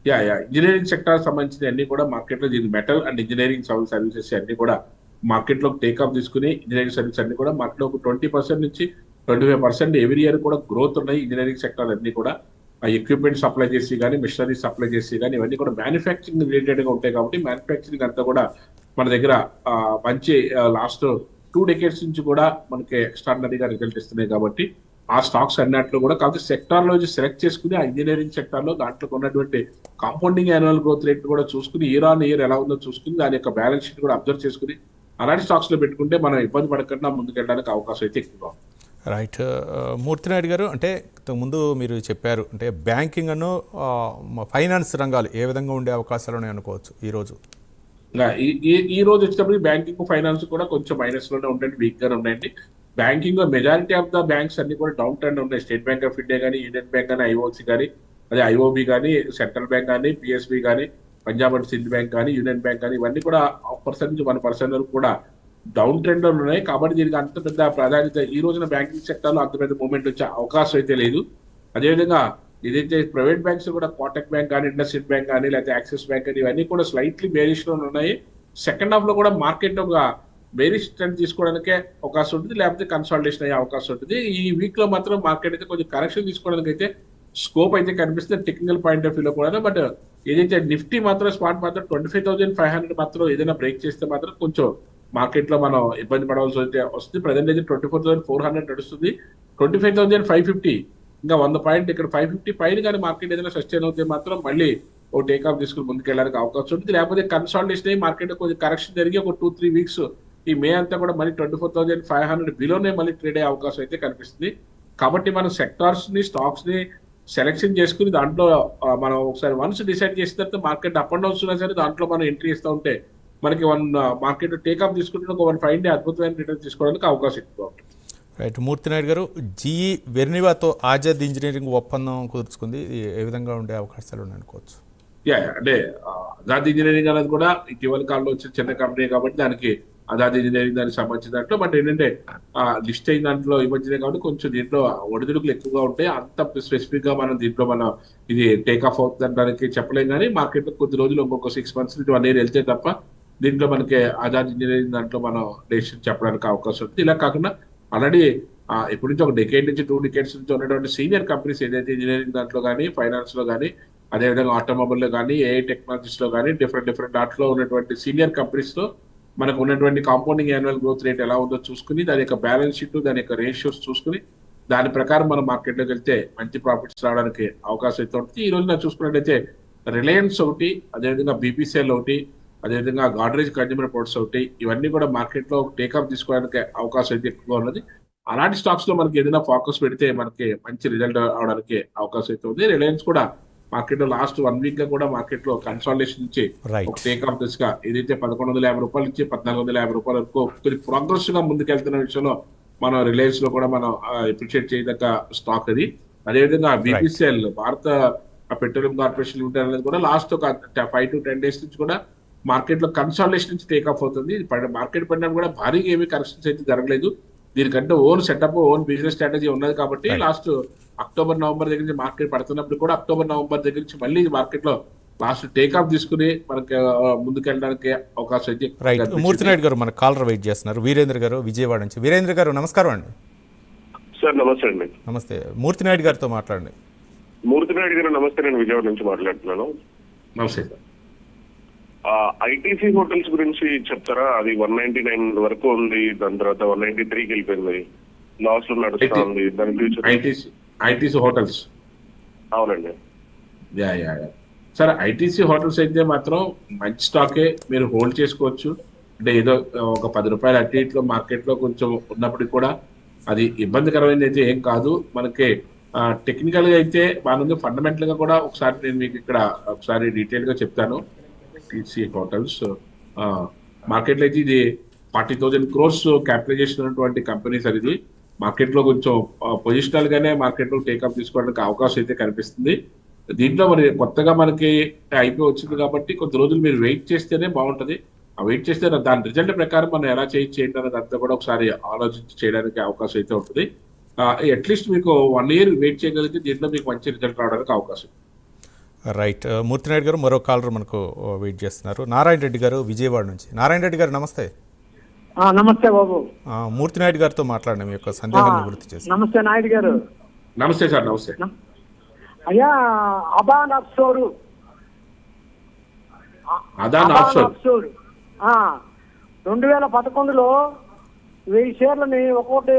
ఇంజనీరింగ్ సెక్టర్ సంబంధించిన అన్ని కూడా మార్కెట్ లో దీని మెటల్ అండ్ ఇంజనీరింగ్ సర్వీసెస్ అన్ని కూడా మార్కెట్ లో టేక్ ఆఫ్ తీసుకుని ఇంజనీరింగ్ సర్వీస్ అన్ని కూడా మార్కెట్ లో 20% నుంచి 25% ఎవ్రీ ఇయర్ కూడా గ్రోత్ ఉన్నాయి ఇంజనీరింగ్ సెక్టర్ అన్ని కూడా. ఎక్విప్మెంట్ సప్లై చేసి కానీ మిషనరీ సప్లై చేసి కానీ ఇవన్నీ కూడా మ్యానుఫ్యాక్చరింగ్ రిలేటెడ్ గా ఉంటాయి కాబట్టి మ్యానుఫ్యాక్చరింగ్ అంతా కూడా మన దగ్గర మంచి లాస్ట్ 2 decades నుంచి కూడా మనకి ఎక్స్ట్రాడినరీగా రిజల్ట్ ఇస్తున్నాయి కాబట్టి ఆ స్టాక్స్ అన్నట్లు కూడా కాబట్టి సెక్టార్ లో సెలెక్ట్ చేసుకుని ఆ ఇంజనీరింగ్ సెక్టార్ లో దాంట్లో ఉన్నటువంటి కాంపౌండింగ్ యాన్యువల్ గ్రోత్ రేట్ కూడా చూసుకుని ఇయర్ ఆన్ ఇయర్ ఎలా ఉందో చూసుకుని దాని యొక్క బ్యాలెన్స్ షీట్ కూడా అబ్జర్వ్ చేసుకుని అలాంటి స్టాక్స్ లో పెట్టుకుంటే మనం ఇబ్బంది పడకుండా ముందుకెళ్ళడానికి అవకాశం అయితే ఎక్కువగా ఉంది. రైట్. మూర్తినాయుడు గారు, అంటే ముందు మీరు చెప్పారు అంటే బ్యాంకింగ్ అను ఫైనాన్స్ రంగాలు ఏ విధంగా ఉండే అవకాశాలు ఉన్నాయి అనుకోవచ్చు ఈరోజు. ఈ రోజు వచ్చేటప్పుడు బ్యాంకింగ్ ఫైనాన్స్ కూడా కొంచెం మైనస్ లోనే ఉంటాయండి, వీక్ గానే ఉన్నాయండి. బ్యాంకింగ్ లో మెజారిటీ ఆఫ్ ద బ్యాంక్స్ అన్ని కూడా డౌన్ ట్రెండ్ ఉన్నాయి. స్టేట్ బ్యాంక్ ఆఫ్ ఇండియా కానీ, యూనియన్ బ్యాంక్ కానీ, ఐఓసి కానీ, అదే ఐఓబి కానీ, సెంట్రల్ బ్యాంక్ కానీ, పిఎస్బి కానీ, పంజాబ్ అండ్ సింధ్ బ్యాంక్ కానీ, యూనియన్ బ్యాంక్ కానీ, ఇవన్నీ కూడా 1% నుంచి 1% వరకు కూడా డౌన్ ట్రెండ్ లో ఉన్నాయి. కాబట్టి దీనికి అంత పెద్ద ప్రాధాన్యత ఈ రోజున బ్యాంకింగ్ సెక్టర్ లో అంత పెద్ద మూవ్మెంట్ వచ్చే అవకాశం అయితే లేదు. అదేవిధంగా ఏదైతే ప్రైవేట్ బ్యాంక్స్ కూడా కోటక్ బ్యాంక్ కానీ, ఇండస్ఇండ్ బ్యాంక్ కానీ, లేకపోతే యాక్సిస్ బ్యాంక్ కానీ ఇవన్నీ కూడా స్లైట్లీ బేరిష్ లో ఉన్నాయి. సెకండ్ హాఫ్ లో కూడా మార్కెట్ ఒక బేరిష్ ట్రెండ్ తీసుకోవడానికే అవకాశం ఉంటుంది, లేకపోతే కన్సాలిడేషన్ అయ్యే అవకాశం ఉంటుంది. ఈ వీక్ లో మాత్రం మార్కెట్ అయితే కొంచెం కరెక్షన్ తీసుకోవడానికి అయితే స్కోప్ అయితే కనిపిస్తుంది టెక్నికల్ పాయింట్ ఆఫ్ వ్యూలో కూడా. బట్ ఏదైతే నిఫ్టీ మాత్రం స్పాట్ మాత్రం 25,500 మాత్రం ఏదైనా బ్రేక్ చేస్తే మాత్రం కొంచెం మార్కెట్ లో మనం ఇబ్బంది పడవలసి అయితే వస్తుంది. ప్రజెంట్ అయితే 24,400 నడుస్తుంది. 25,550 ఇంకా 100 పాయింట్ ఇక్కడ 550 పైన కానీ మార్కెట్ ఏదైనా సస్టైన్ అవుతే మాత్రం మళ్ళీ ఓ టేక్ ఆఫ్ తీసుకుని ముందుకెళ్ళడానికి అవకాశం ఉంటుంది. లేకపోతే కన్సాలిడేషన్ అయ్యి మార్కెట్ కొంచెం కరెక్షన్ జరిగి ఒక 2-3 వీక్స్ ఈ మే అంతా కూడా మళ్ళీ 24,500 బిలోనే మళ్ళీ ట్రేడ్ అయ్యే అవకాశం అయితే కనిపిస్తుంది. కాబట్టి మనం సెక్టార్స్ ని స్టాక్స్ ని సెలెక్షన్ చేసుకుని దాంట్లో మనం ఒకసారి వన్స్ డిసైడ్ చేసిన తర్వాత మార్కెట్ అప్ అండ్ డౌన్స్ ఉన్నా సరే దాంట్లో మనం ఎంట్రీ ఇస్తూ ఉంటే మనకి మార్కెట్ టేక్ ఆఫ్ తీసుకుంటే ఒక 1 డే అద్భుతమైన రిటర్న్ తీసుకోవడానికి అవకాశం ఎక్కువ ఉంటుంది. రైట్. మూర్తినాయుడు గారు, జీఈ వెర్నివాతో ఆజాద్ ఇంజనీరింగ్ ఒప్పందం కుదుర్చుకుంది, ఏ విధంగా ఉండే అవకాశాలు ఉన్నాయి అనుకోవచ్చు? అంటే ఆజాద్ ఇంజనీరింగ్ అనేది కూడా ఇటీవల కాలంలో వచ్చిన చిన్న కంపెనీ కాబట్టి దానికి ఆజాద్ ఇంజనీరింగ్ దానికి సంబంధించిన దాంట్లో బట్ ఏంటంటే లిస్ట్ అయిన దాంట్లో ఈ మధ్యనే కాబట్టి కొంచెం దీంట్లో ఒడిదుడుకులు ఎక్కువగా ఉంటాయి. అంత స్పెసిఫిక్ గా మనం దీంట్లో మనం ఇది టేక్ ఆఫ్ అవుతుందడానికి చెప్పలేం కానీ మార్కెట్ లో కొద్ది రోజులు ఇంకొక 6 months నుంచి 1 year వెళ్తే తప్ప దీంట్లో మనకి ఆజాద్ ఇంజనీరింగ్ దాంట్లో మనం డెసిషన్ చెప్పడానికి అవకాశం ఉంటుంది. ఇలా కాకుండా ఆల్రెడీ ఇప్పటి నుంచి ఒక డెకేడ్ నుంచి 2 decades నుంచి ఉన్నటువంటి సీనియర్ కంపెనీస్ ఏదైతే ఇంజనీరింగ్ దాంట్లో కానీ, ఫైనాన్స్ లో కానీ, అదేవిధంగా ఆటోమొబైల్ లో కానీ, ఏఐ టెక్నాలజీస్ లో కానీ డిఫరెంట్ దాంట్లో ఉన్నటువంటి సీనియర్ కంపెనీస్ లో మనకు ఉన్నటువంటి కాంపౌండింగ్ యాన్యువల్ గ్రోత్ రేట్ ఎలా ఉందో చూసుకుని దాని యొక్క బ్యాలెన్స్ షీట్, దాని యొక్క రేషియోస్ చూసుకుని దాని ప్రకారం మనం మార్కెట్లోకి వెళ్తే మంచి ప్రాఫిట్స్ రావడానికి అవకాశం అయితే ఉంటుంది. ఈ రోజు చూసుకున్నట్టయితే రిలయన్స్ ఒకటి, అదేవిధంగా బీపీసీఎల్ ఒకటి, అదేవిధంగా గాడ్రేజ్ కన్జ్యూమర్ ప్రొడక్ట్స్ ఒకటి, ఇవన్నీ కూడా మార్కెట్ లో టేకప్ తీసుకోవడానికి అవకాశం అయితే ఎక్కువగా ఉన్నది. అలాంటి స్టాక్స్ లో మనకి ఏదైనా ఫోకస్ పెడితే మనకి మంచి రిజల్ట్ అవడానికి అవకాశం అయితే ఉంది. రిలయన్స్ కూడా మార్కెట్ లో లాస్ట్ 1 week గా కూడా మార్కెట్ లో కన్సాలిడేషన్ నుంచి ఒక టేక్ ఆఫ్ దిశగా ఏదైతే 1,150 రూపాయల నుంచి 1,450 రూపాయల వరకు కొద్ది ప్రోగ్రెస్ గా ముందుకెళ్తున్న విషయంలో మనం రిలయన్స్ లో కూడా మనం అప్రిషియేట్ చేయదగ్గ స్టాక్ అది. అదేవిధంగా బీపీసీఎల్ భారత పెట్రోలియం కార్పొరేషన్ లిమిటెడ్ అనేది కూడా లాస్ట్ ఒక 5 to 10 days నుంచి కూడా మార్కెట్ లో కన్సాలిడేషన్ నుంచి టేక్ ఆఫ్ అవుతుంది. మార్కెట్ పడినప్పుడు కూడా భారీగా ఏమీ కరెక్షన్స్ అయితే జరగలేదు. దీనికంటే own setup, own business strategy ఉన్నది కాబట్టి లాస్ట్ అక్టోబర్ నవంబర్ దగ్గర నుంచి మార్కెట్ పడుతున్నప్పుడు కూడా అక్టోబర్ నవంబర్ దగ్గర నుంచి మళ్ళీ మార్కెట్ లో లాస్ట్ టేక్ ఆఫ్ తీసుకుని మనకి ముందుకెళ్ళడానికి అవకాశం అయితే. రైట్. మూర్తినాయుడు గారు మన కాలర్ వెయిట్ చేస్తున్నారు, వీరేంద్ర గారు విజయవాడ నుంచి. వీరేంద్ర గారు నమస్కారం అండి. సార్ నమస్తే అండి. నమస్తే. మూర్తినాయుడు గారితో మాట్లాడండి. మూర్తినాయుడు గారు నమస్తే, నేను విజయవాడ నుంచి మాట్లాడుతున్నాను. నమస్తే సార్. ఐటీసీ హోటల్స్ గురించి చెప్తారా? అది 199 వరకు ఉంది, దాని తర్వాత 193కి వెళ్ళిపోయింది, లాస్ లో నడుస్తా ఉంది. దాని ఫ్యూచర్ ఐటీసీ హోటల్స్ అవునండి. సార్ ఐటీసీ హోటల్స్ అయితే మాత్రం మంచి స్టాకే, మీరు హోల్డ్ చేసుకోవచ్చు. అంటే ఏదో ఒక 10 రూపాయలు అటు ఇట్లో మార్కెట్ లో కొంచెం ఉన్నప్పటికీ కూడా అది ఇబ్బందికరమైనది అయితే ఏం కాదు. మనకి టెక్నికల్ గా అయితే బాగుంది, ఫండమెంటల్ గా కూడా ఒకసారి నేను మీకు ఇక్కడ ఒకసారి డీటెయిల్ గా చెప్తాను. టీసీ హోటల్స్ మార్కెట్ లో అయితే ఇది 40,000 crores క్యాపిటలైజేషన్ ఉన్నటువంటి కంపెనీ సార్. ఇది మార్కెట్ లో కొంచెం పొజిషనల్ గానే మార్కెట్ లో టేకప్ తీసుకోవడానికి అవకాశం అయితే కనిపిస్తుంది. దీంట్లో మరి కొత్తగా మనకి ఐపీఓ వచ్చింది కాబట్టి కొద్ది రోజులు మీరు వెయిట్ చేస్తేనే బాగుంటది. ఆ వెయిట్ చేస్తే దాని రిజల్ట్ ప్రకారం మనం ఎలా చేయండి అనేది అంతా కూడా ఒకసారి ఆలోచించి చేయడానికి అవకాశం అయితే ఉంటుంది. అట్లీస్ట్ మీకు 1 year వెయిట్ చేయగలిగితే దీంట్లో మీకు మంచి రిజల్ట్ రావడానికి అవకాశం. రైట్. మూర్తినాయుడు గారు మరో కాలర్ మనకు వెయిట్ చేస్తున్నారు, నారాయణ రెడ్డి గారు విజయవాడ నుంచి. నారాయణ రెడ్డి గారు నమస్తే. నమస్తే బాబు. మూర్తినాయుడు గారితో మాట్లాడండి, మీ యొక్క సందేహాన్ని గుర్తు చేసి. నమస్తే నాయుడు గారు. నమస్తే సార్. నమస్తే. అయ్యా అబాన్ అప్సోరు అదాన్ ఆఫ్షోర్. అప్సోరు 2011లో 1000 షేర్లని ఒక్కొక్కటి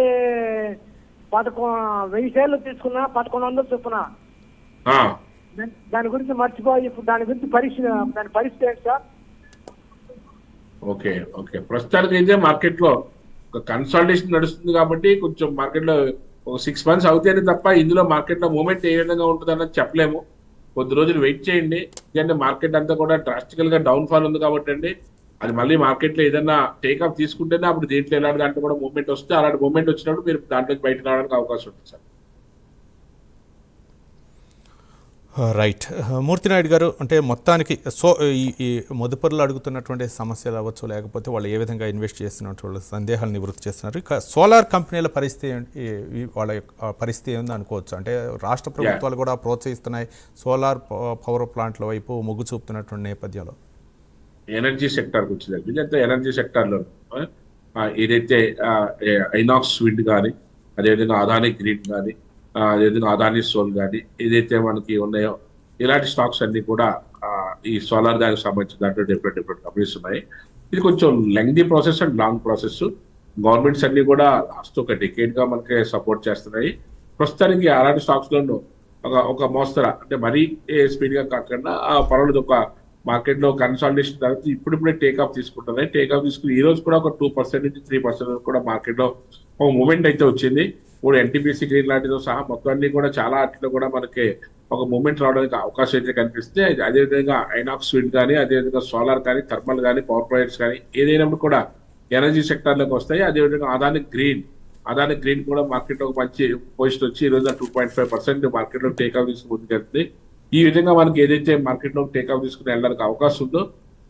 1000 షేర్లు తీసుకున్నా 1100 చొప్పున. ఆ, దాని గురించి మర్చిపోయి ఇప్పుడు దాని గురించి దాని పరిస్థితి ఏంటి సార్? Okay okay. ప్రస్తుతానికి అయితే మార్కెట్ లో ఒక కన్సాలిడేషన్ నడుస్తుంది కాబట్టి కొంచెం మార్కెట్ లో ఒక 6 months అవుతేనే తప్ప ఇందులో మార్కెట్ లో మూమెంట్ ఏ విధంగా ఉంటుంది అన్నది చెప్పలేము. కొద్ది రోజులు వెయిట్ చేయండి. ఎందుకంటే మార్కెట్ అంతా కూడా డ్రాస్టికల్ గా డౌన్ ఫాల్ ఉంది కాబట్టి అండి, అది మళ్ళీ మార్కెట్ లో ఏదైనా టేక్ ఆఫ్ తీసుకుంటేనే అప్పుడు దీంట్లో ఎలాంటి దాంట్లో కూడా మూమెంట్ వస్తే, అలాంటి మూమెంట్ వచ్చినప్పుడు మీరు దాంట్లో బయట రావడానికి అవకాశం ఉంటుంది సార్. రైట్. మూర్తినాయుడు గారు, అంటే మొత్తానికి ఈ మదుపరులు అడుగుతున్నటువంటి సమస్యలు అవ్వచ్చు, లేకపోతే వాళ్ళు ఏ విధంగా ఇన్వెస్ట్ చేస్తున్నటువంటి సందేహాలు నివృత్తి చేస్తున్నారు. ఇక సోలార్ కంపెనీల పరిస్థితి వాళ్ళ యొక్క పరిస్థితి ఏందో అనుకోవచ్చు. అంటే రాష్ట్ర ప్రభుత్వాలు కూడా ప్రోత్సహిస్తున్నాయి సోలార్ పవర్ ప్లాంట్ల వైపు మొగ్గు చూపుతున్నటువంటి నేపథ్యంలో ఎనర్జీ సెక్టర్ వచ్చిందండి. ఇదంతా ఎనర్జీ సెక్టార్లో ఏదైతే ఐనాక్స్ విండ్ కానీ, అదేవిధంగా అదానీ గ్రీన్ కానీ, అదేవిధంగా అదానీ సోల్ కానీ ఏదైతే మనకి ఉన్నాయో ఇలాంటి స్టాక్స్ అన్ని కూడా ఈ సోలార్ దానికి సంబంధించిన దాంట్లో డిఫరెంట్ కంపెనీస్ ఉన్నాయి. ఇది కొంచెం lengthy process and long process. Governments అన్ని కూడా లాస్ట్ ఒక డెకేడ్ గా మనకి సపోర్ట్ చేస్తున్నాయి. ప్రస్తుతానికి అలాంటి స్టాక్స్ లోను ఒక మోస్తరా, అంటే మరీ స్పీడ్ గా కాకుండా పర్వాలేదు, ఒక మార్కెట్ లో కన్సాలిడేషన్ తర్వాత ఇప్పుడిప్పుడే టేక్ఆఫ్ తీసుకుంటున్నాయి. టేక్ఆఫ్ తీసుకుని ఈ రోజు కూడా ఒక 2% నుంచి 3% కూడా మార్కెట్ లో ఒక మూమెంట్ అయితే వచ్చింది. ఇప్పుడు ఎన్టీపీసీ గ్రీన్ లాంటితో సహా మొత్తం అన్ని కూడా చాలా వాటిలో కూడా మనకి ఒక మూమెంట్ రావడానికి అవకాశం అయితే కనిపిస్తే, అదేవిధంగా ఐనాక్స్ విండ్ కానీ, అదేవిధంగా సోలార్ కానీ, థర్మల్ కానీ, పవర్ ప్రాజెక్ట్స్ కానీ ఏదైనప్పుడు కూడా ఎనర్జీ సెక్టర్ లోకి వస్తాయి. అదేవిధంగా అదానీ గ్రీన్ కూడా మార్కెట్ లో ఒక మంచి పొజిషన్ వచ్చి ఈ రోజు 2.5% మార్కెట్ లో టేక్ఆఫ్ తీసుకుని ముందుకెళ్తుంది. ఈ విధంగా మనకి ఏదైతే మార్కెట్ లో టేక్ఆఫ్ తీసుకుని వెళ్ళడానికి అవకాశం ఉందో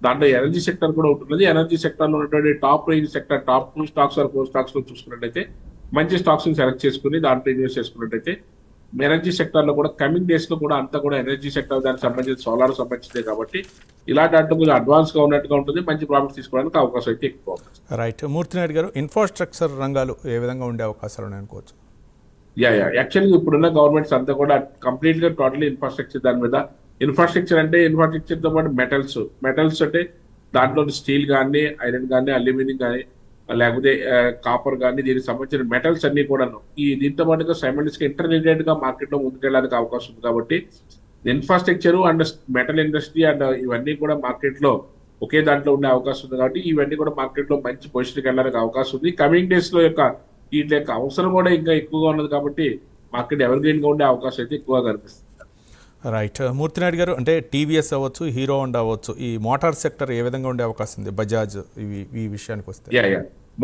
దాంట్లో ఎనర్జీ సెక్టర్ కూడా ఉంటున్నది. ఎనర్జీ సెక్టర్ లో ఉన్నటువంటి top range sector, top 2 stocks or 4 stocks లో చూసుకున్నట్టయితే మంచి స్టాక్స్ ని సెలెక్ట్ చేసుకుని దాంట్లో ఇన్వెస్ట్ చేసుకున్నట్టయితే ఎనర్జీ సెక్టర్ లో కూడా కమింగ్ డేస్ లో కూడా అంతా కూడా ఎనర్జీ సెక్టర్ దానికి సంబంధించి సోలార్ సంబంధించిందే కాబట్టి ఇలాంటి దాంట్లో కొంచెం అడ్వాన్స్ గా ఉన్నట్టుగా ఉంటుంది. మంచి ప్రాఫిట్స్ తీసుకోవడానికి అవకాశం అయితే ఎక్కువ ఉంటుంది. రైట్. మూర్తినాయుడు గారు, ఇన్ఫ్రాస్ట్రక్చర్ రంగాలు ఏ విధంగా ఉండే అవకాశాలు ఉన్నాయి అనుకోవచ్చు? యాక్చువల్గా ఇప్పుడున్న గవర్నమెంట్స్ అంతా కూడా కంప్లీట్ గా టోటల్ ఇన్ఫ్రాస్ట్రక్చర్ దాని మీద. ఇన్ఫ్రాస్ట్రక్చర్ అంటే ఇన్ఫ్రాస్ట్రక్చర్ తో పాటు మెటల్స్ అంటే దాంట్లో స్టీల్ కానీ, ఐరన్ కానీ, అల్యూమినియం కానీ, లేకపోతే కాపర్ కానీ, దీనికి సంబంధించిన మెటల్స్ అన్ని కూడాను ఈ దీంతో పాటుగా సైమల్టేనియస్ గా ఇంటర్రిలేటెడ్ గా మార్కెట్ లో ముందుకెళ్ళడానికి అవకాశం ఉంది. కాబట్టి infrastructure and metal industry and ఇవన్నీ కూడా మార్కెట్ లో ఒకే దాంట్లో ఉండే అవకాశం ఉంది. కాబట్టి ఇవన్నీ కూడా మార్కెట్ లో మంచి పొజిషన్కి వెళ్ళడానికి అవకాశం ఉంది. కమింగ్ డేస్ లో వీటి యొక్క అవసరం కూడా ఇంకా ఎక్కువగా ఉన్నది కాబట్టి మార్కెట్ ఎవర్ గ్రీన్ గా ఉండే అవకాశం అయితే ఎక్కువగా కనిపిస్తుంది. రైట్. మూర్తినాయుడు గారు, అంటే టీవీఎస్ అవ్వచ్చు, హీరో హోండా అవ్వచ్చు, ఈ మోటార్ సెక్టర్ ఏ విధంగా ఉండే అవకాశం ఉంది? బజాజ్ ఈ విషయానికి వస్తే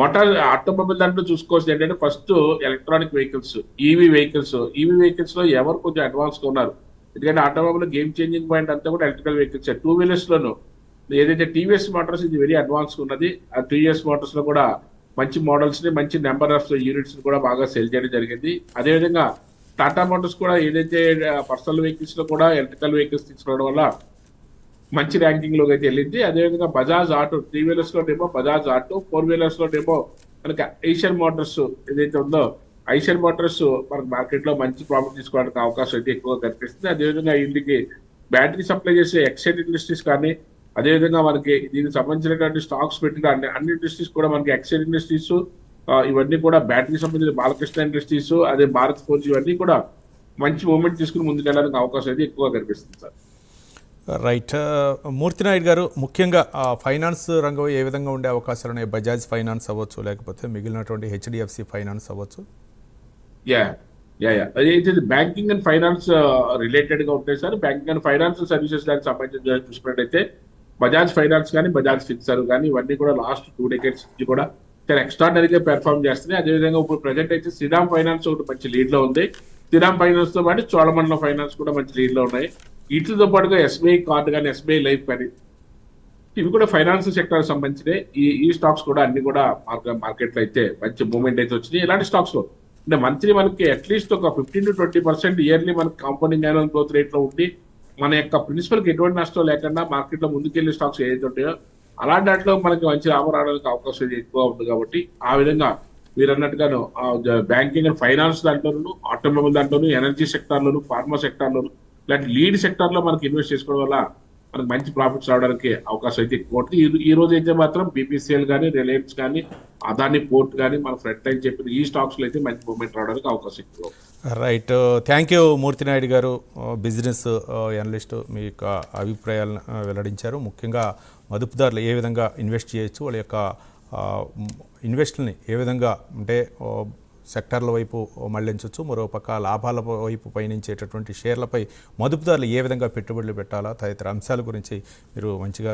మోటార్ ఆటోమొబైల్ దాంట్లో చూసుకోవాల్సింది ఏంటంటే first electronic vehicles, EV vehicles లో ఎవరు కొంచెం అడ్వాన్స్ గా ఉన్నారు. ఎందుకంటే ఆటోమొబైల్ గేమ్ చేంజింగ్ పాయింట్ అంతా కూడా ఎలక్ట్రికల్ వెహికల్స్. 2 వీలర్స్ లోను ఏదైతే టీవీఎస్ మోటార్స్ ఇది వెరీ అడ్వాన్స్ ఉన్నది. ఆ టీవీఎస్ మోటార్స్ లో కూడా మంచి మోడల్స్ ని, మంచి నెంబర్ ఆఫ్ యూనిట్స్ కూడా బాగా సెల్ చేయడం జరిగింది. అదేవిధంగా టాటా మోటార్స్ కూడా ఏదైతే పర్సనల్ వెహికల్స్ లో కూడా ఎలక్ట్రికల్ వెహికల్స్ తీసుకోవడం వల్ల మంచి ర్యాంకింగ్ లోకి అయితే వెళ్ళింది. అదేవిధంగా బజాజ్ ఆటో 3 వీలర్స్ లోనేమో బజాజ్ ఆటో, 4 వీలర్స్ లోనేమో మనకి ఐషర్ మోటార్స్ ఏదైతే ఉందో ఐషర్ మోటార్స్ మనకి మార్కెట్ లో మంచి ప్రాఫిట్ తీసుకోవడానికి అవకాశం అయితే ఎక్కువగా కనిపిస్తుంది. అదేవిధంగా ఇంటికి బ్యాటరీ సప్లై చేసే ఎక్సైడ్ ఇండస్ట్రీస్ కానీ, అదేవిధంగా మనకి దీనికి సంబంధించినటువంటి స్టాక్స్ పెట్టిన అన్ని ఇండస్ట్రీస్ కూడా మనకి ఎక్సైడ్ ఇండస్ట్రీస్, ఇవన్నీ కూడా బ్యాటరీ సంబంధించిన బాలకృష్ణ ఇండస్ట్రీస్, అదే భారత్ ఫోర్జ్, ఇవన్నీ కూడా మంచి మూమెంట్ తీసుకుని ముందుకెళ్ళడానికి అవకాశం అయితే ఎక్కువగా కనిపిస్తుంది సార్. రైట్. మూర్తినాయుడు గారు, ముఖ్యంగా ఫైనాన్స్ రంగం ఏ విధంగా ఉండే అవకాశాలు ఉన్నాయి? బజాజ్ ఫైనాన్స్ అవ్వచ్చు, లేకపోతే మిగిలినటువంటి హెచ్డిఎఫ్సి ఫైనాన్స్ అవ్వచ్చు. అదైతే బ్యాంకింగ్ అండ్ ఫైనాన్స్ రిలేటెడ్ గా ఉంటాయి sir. Banking and financial services దానికి సంబంధించి చూసుకున్నట్టయితే బజాజ్ ఫైనాన్స్ కానీ, బజాజ్ ఫిన్సర్ కానీ ఇవన్నీ కూడా లాస్ట్ 2 decades నుంచి కూడా చాలా ఎక్స్ట్రాడనరీగా పెర్ఫార్మ్ చేస్తున్నాయి. అదేవిధంగా ఇప్పుడు ప్రజెంట్ అయితే శ్రీరామ్ ఫైనాన్స్ ఒకటి మంచి లీడ్ లో ఉంది. శ్రీరామ్ ఫైనాన్స్ తో పాటు చోళమండలం ఫైనాన్స్ కూడా మంచి లీడ్ లో ఉన్నాయి. వీటితో పాటుగా ఎస్బీఐ కార్డు కానీ, ఎస్బీఐ లైఫ్ కానీ ఇవి కూడా ఫైనాన్స్ సెక్టర్ సంబంధించిన ఈ స్టాక్స్ కూడా అన్ని కూడా మార్కెట్ లో అయితే మంచి మూవ్మెంట్ అయితే వచ్చినాయి. ఇలాంటి స్టాక్స్ లో అంటే మంత్లీ మనకి అట్లీస్ట్ ఒక 15 to 20% ఇయర్లీ మనకి కాంపౌండింగ్ యాన్యువల్ గ్రోత్ రేట్ లో ఉండి మన యొక్క ప్రిన్సిపల్ కి ఎటువంటి నష్టం లేకుండా మార్కెట్ లో ముందుకెళ్లే స్టాక్స్ ఏదైతే ఉంటాయో అలాంటి దాంట్లో మనకి మంచి లాభం రావడానికి అవకాశం ఎక్కువ ఉంది. కాబట్టి ఆ విధంగా మీరు అన్నట్టుగాను బ్యాంకింగ్ అండ్ ఫైనాన్స్ దాంట్లోను, ఆటోమొబైల్ దాంట్లోను, ఎనర్జీ సెక్టార్లోను, ఫార్మా సెక్టార్లోను, ఇలాంటి లీడ్ సెక్టార్ లో మనకి ఇన్వెస్ట్ చేసుకోవడం వల్ల మనకు మంచి ప్రాఫిట్స్ రావడానికి అవకాశం అయితే ఎక్కువ ఉంటుంది. ఈ రోజు అయితే మాత్రం బీపీసీఎల్ కానీ, రిలయన్స్ కానీ, అదాని పోర్ట్ కానీ, మన ఫ్రంట్ లైన్ చెప్పిన ఈ స్టాక్స్ లో అయితే మంచి మూవ్మెంట్ రావడానికి అవకాశం ఎక్కువ. రైట్, థ్యాంక్ యూ మూర్తి నాయుడు గారు, బిజినెస్ అనలిస్ట్. మీ యొక్క అభిప్రాయాలను వెల్లడించారు. ముఖ్యంగా మదుపుదారులు ఏ విధంగా ఇన్వెస్ట్ చేయొచ్చు, వాళ్ళ యొక్క ఇన్వెస్ట్ని ఏ విధంగా అంటే సెక్టార్ల వైపు మళ్లించవచ్చు, మరోపక్క లాభాల వైపు పయనించేటటువంటి షేర్లపై మదుపుదారులు ఏ విధంగా పెట్టుబడులు పెట్టాలా తదితర అంశాల గురించి మీరు మంచిగా